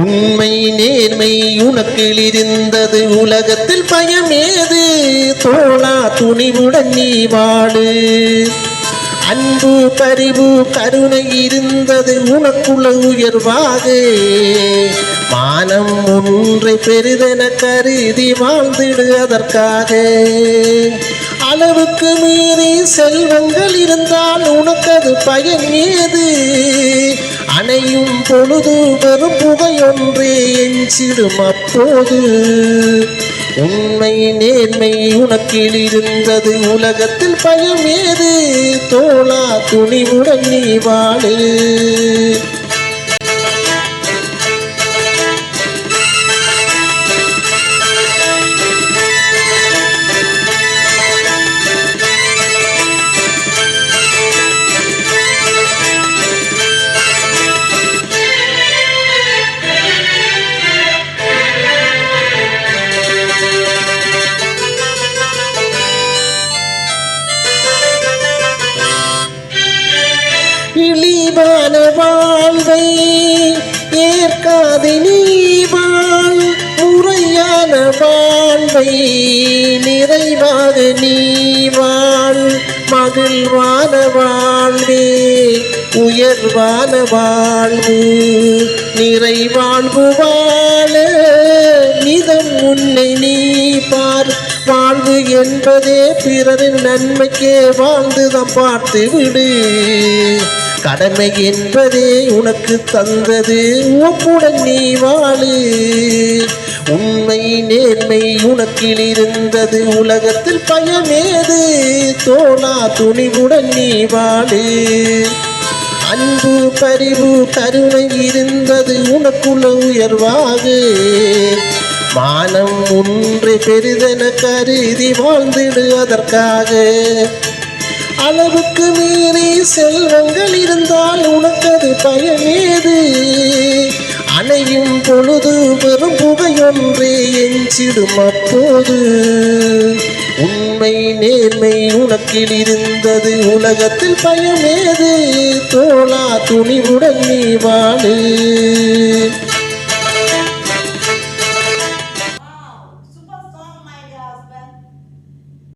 உண்மை நேர்மை உனக்கில் இருந்தது, உலகத்தில் பயம் ஏது தோழா, துணிவுடன் நீ வாழு. அன்பு பரிவு கருணை இருந்தது உனக்குள்ள உயர்வாக, மானம் ஒன்றை பெரிதென கருதி வாழ்ந்திடு அதற்காக. அளவுக்கு மீறி செல்வங்கள் இருந்தால் உனக்கது பயன் ஏது, அணையும் பொழுது வெறும் புகையொன்றே எஞ்சிடும் அப்போது. உண்மை நேர்மை உனக்கில் இருந்தது, உலகத்தில் பயம் ஏது தோழா, துணிவுடன் நீ வாழு. இழிவான வாழ்வை ஏற்காது நீ வாழ், முறையான வாழ்வை நிறைவாக நீ வாழ். மகிழ்வான வாழ்வே உயர்வான வாழ்வு, நிறைவாழ்வு வாழ நிதம் உன்னை நீ பார். வாழ்வு என்பதே பிறரின் நன்மைக்கே வாழ்ந்துதான் பார்த்து விடு. கடமை என்பதே உனக்கு தந்தது, உப்புடன் நீ வாழு. உண்மை நேர்மை உனக்கில் இருந்தது, உலகத்தில் பயமேது தோழா, துணிவுடன் நீ வாழு. அன்பு பரிவு கருணை இருந்தது உனக்குள்ள உயர்வாக, மானம் ஒன்று பெரிதென கருதி வாழ்ந்திடு அதற்காக. அளவுக்கு மீறி செல்வங்கள் இருந்தால் உனக்கது பயமேது, அணையும் பொழுது வெறும் புகையொன்றே எஞ்சிடும் அப்போது. உண்மை நேர்மை உனக்கில் இருந்தது, உலகத்தில் பயமேது தோழா, துணிவுடன் நீ வாழு.